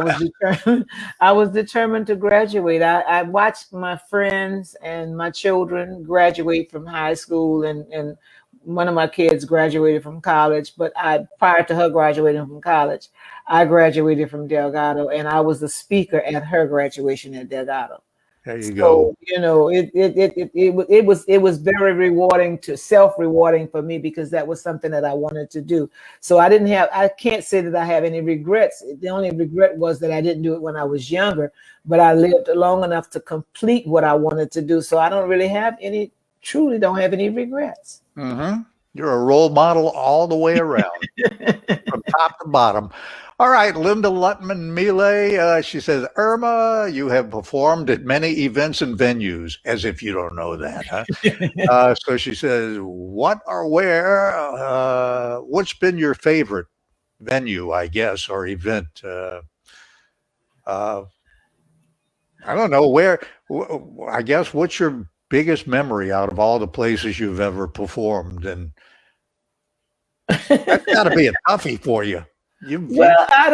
was determined to graduate. I watched my friends and my children graduate from high school, and one of my kids graduated from college, but prior to her graduating from college, I graduated from Delgado, and I was the speaker at her graduation at Delgado. There you go. You know, it was very rewarding, self-rewarding for me, because that was something that I wanted to do. So I can't say that I have any regrets. The only regret was that I didn't do it when I was younger, but I lived long enough to complete what I wanted to do. So I truly don't have any regrets. Mm-hmm. You're a role model all the way around, from top to bottom. All right, Linda Lutman-Mile, she says, Irma, you have performed at many events and venues, as if you don't know that, huh? So she says, what or where, what's been your favorite venue, I guess, or event? I don't know, I guess, what's your biggest memory out of all the places you've ever performed? And that's got to be a toughie for you. Well, I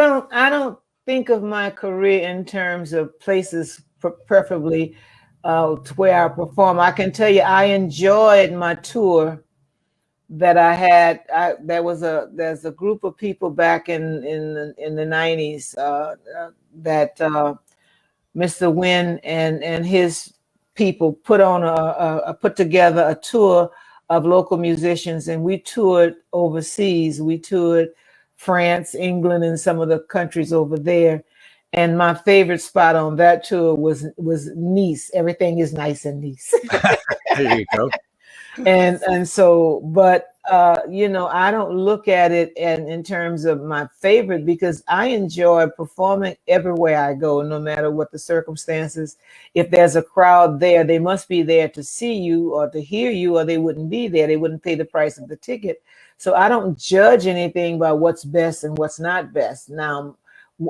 don't think of my career in terms of places preferably to where I perform. I can tell you I enjoyed my tour that I had. There's a group of people back in the 90s that Mr. Wynn and his people put together a tour of local musicians, and we toured overseas. We toured France, England, and some of the countries over there. And my favorite spot on that tour was Nice. Everything is nice in Nice. There you go. And so, but I don't look at it in terms of my favorite, because I enjoy performing everywhere I go, no matter what the circumstances. If there's a crowd there, they must be there to see you or to hear you, or they wouldn't be there. They wouldn't pay the price of the ticket. So I don't judge anything by what's best and what's not best. Now,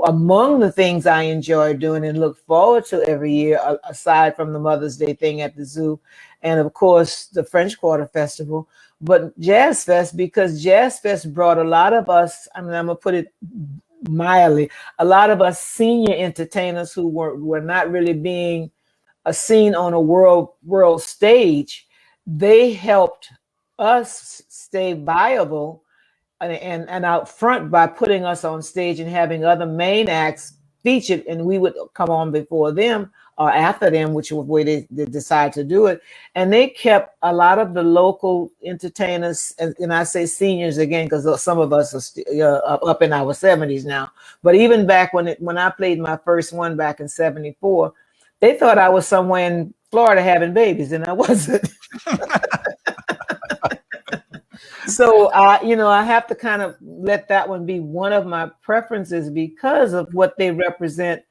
among the things I enjoy doing and look forward to every year, aside from the Mother's Day thing at the zoo, and of course the French Quarter Festival, but Jazz Fest, because Jazz Fest brought a lot of us, I'm gonna put it mildly, a lot of us senior entertainers who were not really being seen on a world stage. They helped us stay viable and out front by putting us on stage and having other main acts featured, and we would come on before them or after them, whichever way they decide to do it. And they kept a lot of the local entertainers, and I say seniors again because some of us are up in our 70s now. But even back when I played my first one back in '74, they thought I was somewhere in Florida having babies, and I wasn't. So I have to kind of let that one be one of my preferences because of what they represent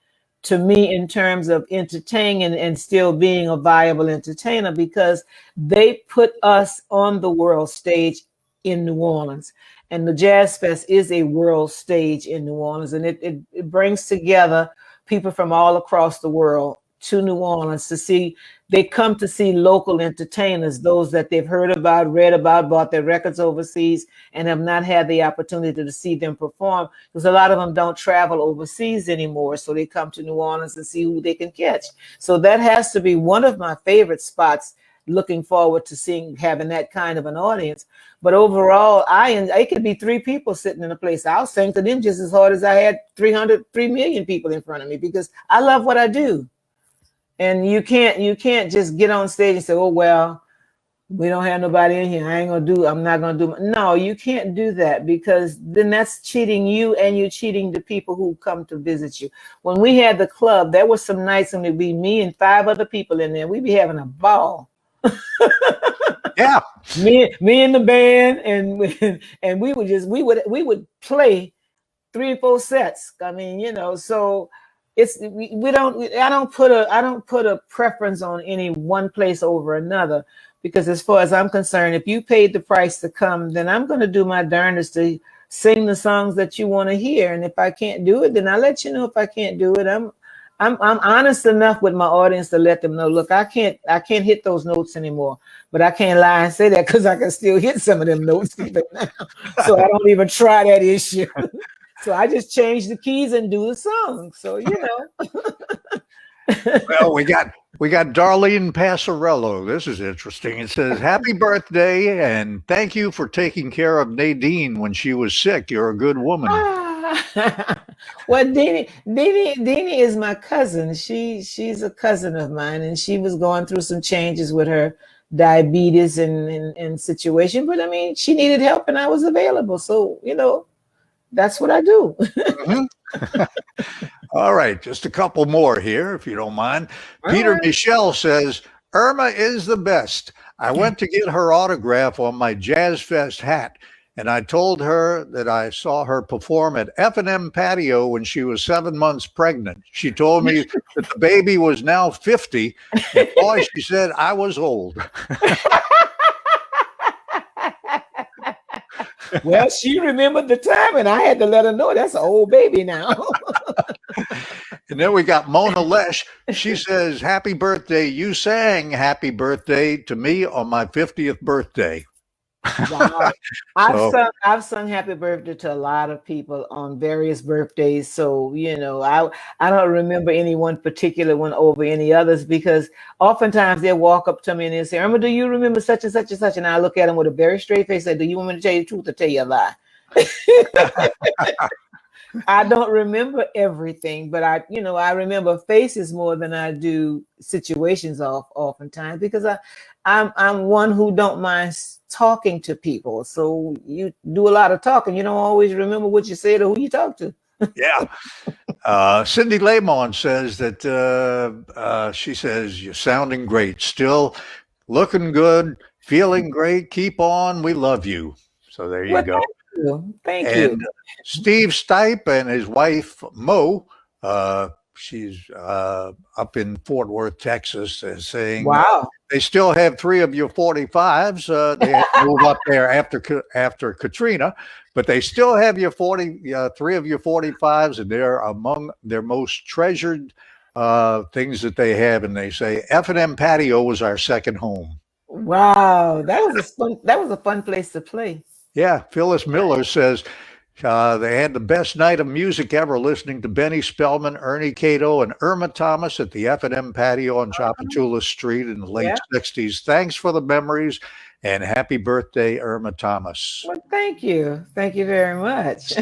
to me in terms of entertaining and still being a viable entertainer, because they put us on the world stage in New Orleans. And the Jazz Fest is a world stage in New Orleans, and it brings together people from all across the world to New Orleans to see. They come to see local entertainers, those that they've heard about, read about, bought their records overseas, and have not had the opportunity to see them perform, because a lot of them don't travel overseas anymore. So they come to New Orleans and see who they can catch. So that has to be one of my favorite spots. Looking forward to having that kind of an audience. But overall, it could be 3 people sitting in a place. I'll sing to them just as hard as I had 3 million people in front of me, because I love what I do. And you can't just get on stage and say, oh, well, we don't have nobody in here. I'm not going to do. No, you can't do that, because then that's cheating you, and you're cheating the people who come to visit you. When we had the club, there were some nights when it'd be me and 5 other people in there. We'd be having a ball. Yeah, me and the band, and we would play 3 or 4 sets. I mean, so I don't put a preference on any one place over another, because as far as I'm concerned, if you paid the price to come, then I'm going to do my darndest to sing the songs that you want to hear. And if I can't do it, then I'll let you know if I can't do it. I'm honest enough with my audience to let them know, look, I can't hit those notes anymore, but I can't lie and say that, because I can still hit some of them notes even now. So I don't even try that issue. So I just change the keys and do the song. So, Well, we got Darlene Passarello. This is interesting. It says, happy birthday, and thank you for taking care of Nadine when she was sick. You're a good woman. Well, Deanie is my cousin. She's a cousin of mine, and she was going through some changes with her diabetes and situation. But I mean, she needed help, and I was available. So, that's what I do. Mm-hmm. All right, just a couple more here, if you don't mind. Peter Michelle says, Irma is the best. I went to get her autograph on my Jazz Fest hat, and I told her that I saw her perform at F&M Patio when she was 7 months pregnant. She told me that the baby was now 50, and boy, she said I was old. Well, she remembered the time, and I had to let her know that's an old baby now. And then we got Mona Lesh. She says, happy birthday. You sang happy birthday to me on my 50th birthday. Wow. I've sung happy birthday to a lot of people on various birthdays. So, I don't remember any one particular one over any others, because oftentimes they'll walk up to me and they'll say, Irma, do you remember such and such and such? And I look at them with a very straight face and say, do you want me to tell you the truth or tell you a lie? I don't remember everything, but I remember faces more than I do situations oftentimes, because I'm one who don't mind talking to people. So you do a lot of talking. You don't always remember what you said or who you talked to. Yeah. Cindy Lamont says that she says, you're sounding great. Still looking good, feeling great. Keep on. We love you. So there you go. Thank you. Steve Stipe and his wife, Mo, she's up in Fort Worth, Texas, is saying, wow, they still have 3 of your 45s. They had to move up there after Katrina, but they still have your 3 of your 45s, and they're among their most treasured things that they have. And they say F&M Patio was our second home. Wow, that was a fun place to play. Yeah, Phyllis Miller says they had the best night of music ever, listening to Benny Spellman, Ernie Cato, and Irma Thomas at the F&M Patio on Chapatula Street in the late 60s. Thanks for the memories, and happy birthday, Irma Thomas. Well, thank you. Thank you very much.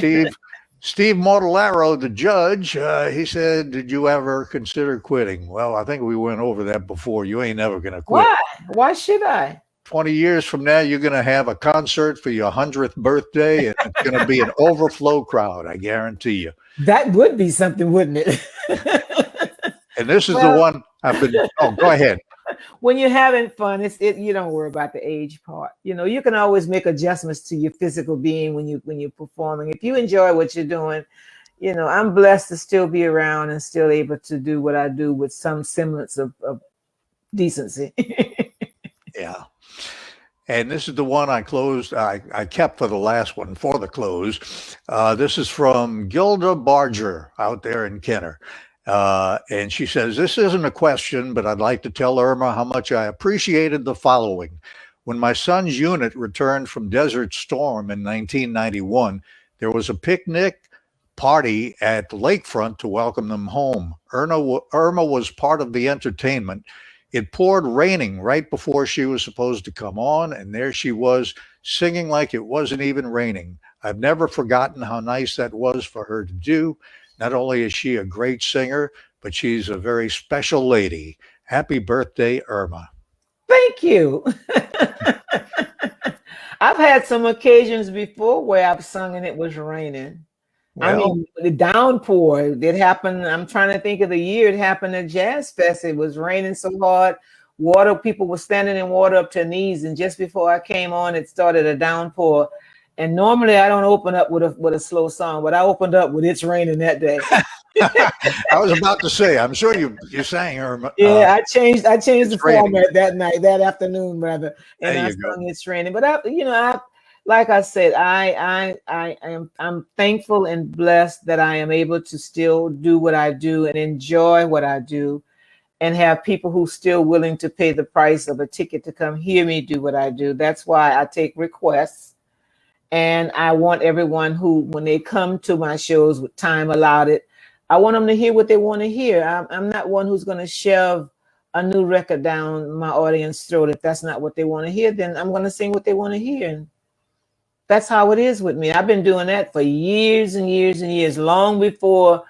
Steve Mortellaro, the judge, he said, did you ever consider quitting? Well, I think we went over that before. You ain't never going to quit. Why? Why should I? 20 years from now, you're going to have a concert for your 100th birthday, and it's going to be an overflow crowd, I guarantee you. That would be something, wouldn't it? And this is the one I've been, go ahead. when you're having fun, you don't worry about the age part. You can always make adjustments to your physical being when you're performing. If you enjoy what you're doing, I'm blessed to still be around and still able to do what I do with some semblance of decency. Yeah. And this is the one I kept for the last one for the close. This is from Gilda Barger out there in Kenner. And she says, this isn't a question, but I'd like to tell Irma how much I appreciated the following. When my son's unit returned from Desert Storm in 1991, there was a picnic party at the lakefront to welcome them home. Irma was part of the entertainment. It poured raining right before she was supposed to come on, and there she was singing like it wasn't even raining. I've never forgotten how nice that was for her to do. Not only is she a great singer, but she's a very special lady. Happy birthday, Irma. Thank you. I've had some occasions before where I've sung and it was raining. Well, I mean, the downpour, it happened. I'm trying to think of the year it happened at Jazz Fest. It was raining so hard. People were standing in water up to their knees. And just before I came on, it started a downpour. And normally I don't open up with a slow song, but I opened up with It's Raining that day. I was about to say, I'm sure you sang, Irma. Yeah, I changed the format that afternoon, rather. And I sung It's Raining. But like I said, I'm thankful and blessed that I am able to still do what I do and enjoy what I do, and have people who still willing to pay the price of a ticket to come hear me do what I do. That's why I take requests, and I want everyone who, when they come to my shows with time allotted, I want them to hear what they want to hear. I'm not one who's going to shove a new record down my audience throat. If that's not what they want to hear, then I'm going to sing what they want to hear. And that's how it is with me. I've been doing that for years and years and years, long before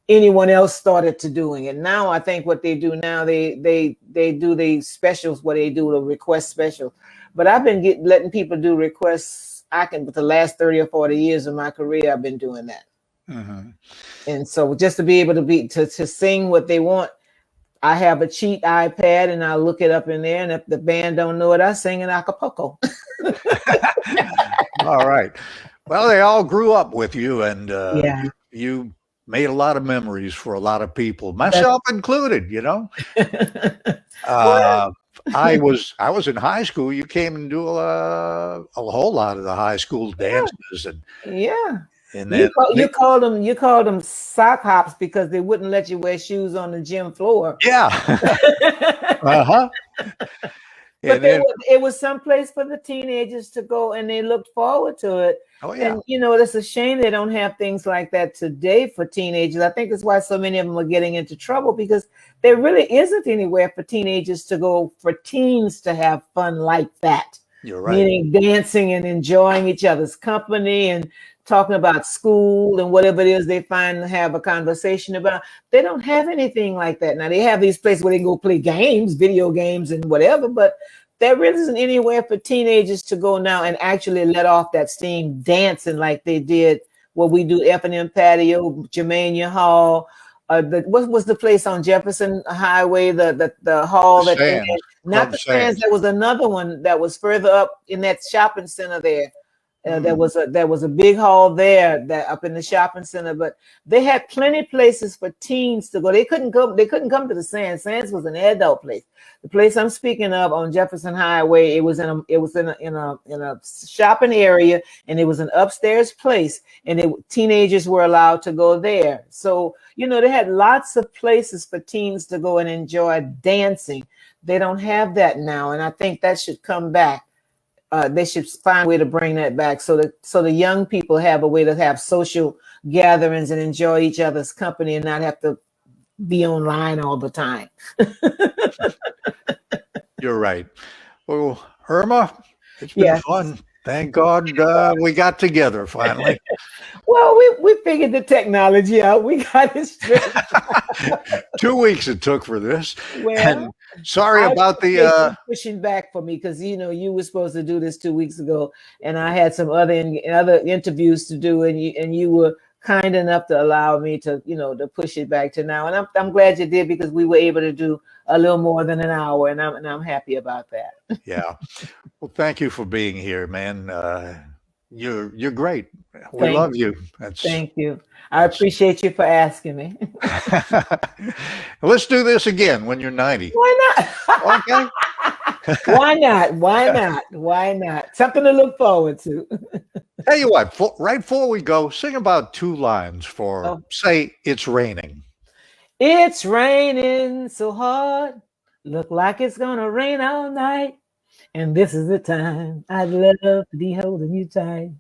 anyone else started to doing it. Now I think what they do now, they do the specials, what they do, the request special. But I've been letting people do requests. With the last 30 or 40 years of my career, I've been doing that. Mm-hmm. And so just to be able to sing what they want, I have a cheat iPad and I look it up in there. And if the band don't know it, I sing in acapulco. All right. Well, they all grew up with you, and you made a lot of memories for a lot of people, myself included. I was in high school. You came and do a whole lot of the high school dances, and and then you called them sock hops because they wouldn't let you wear shoes on the gym floor. Yeah. Uh-huh. But it was someplace for the teenagers to go, and they looked forward to it. Oh, yeah. And, it's a shame they don't have things like that today for teenagers. I think that's why so many of them are getting into trouble, because there really isn't anywhere for teenagers to go, for teens to have fun like that. You're right. Meaning dancing and enjoying each other's company and talking about school and whatever it is they find to have a conversation about. They don't have anything like that. Now, they have these places where they can go play games, video games and whatever, but there really isn't anywhere for teenagers to go now and actually let off that steam dancing like they did what we do, F&M Patio, Germania Hall. What was the place on Jefferson Highway, the hall that they had? Not the Sands. There was another one that was further up in that shopping center there. There was a big hall there that up in the shopping center, but they had plenty of places for teens to go. They couldn't come to the Sands. Sands was an adult place. The place I'm speaking of on Jefferson Highway, it was in a shopping area, and it was an upstairs place, and teenagers were allowed to go there. So they had lots of places for teens to go and enjoy dancing. They don't have that now, and I think that should come back. They should find a way to bring that back so the young people have a way to have social gatherings and enjoy each other's company and not have to be online all the time. You're right. Well, Irma, it's been fun. Thank God we got together finally. Well, we figured the technology out. We got it straight. 2 weeks it took for this. Well, and sorry about the pushing back for me, because you were supposed to do this 2 weeks ago, and I had some other interviews to do, and you were kind enough to allow me to, to push it back to now. And I'm glad you did, because we were able to do a little more than an hour, and I'm happy about that. Yeah. Well, thank you for being here, man. You're great. We Thank love you. Thank you. I appreciate you for asking me. Let's do this again when you're 90. Why not? Okay. Why not? Why not? Why not? Something to look forward to. Tell you what, right before we go, sing about 2 lines for, say, It's Raining. It's raining so hard, look like it's gonna rain all night. And this is the time I'd love to be holding you tight.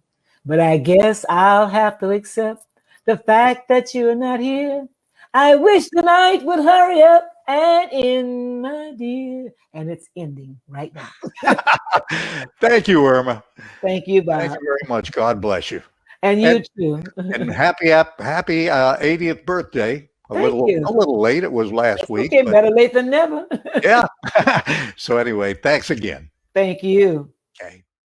But I guess I'll have to accept the fact that you're not here. I wish the night would hurry up and end, my dear. And it's ending right now. Thank you, Irma. Thank you, Bob. Thank you very much. God bless you. And you too. And happy 80th birthday. A little late. It was last week. Okay, better late than never. Yeah. So anyway, thanks again. Thank you. Okay.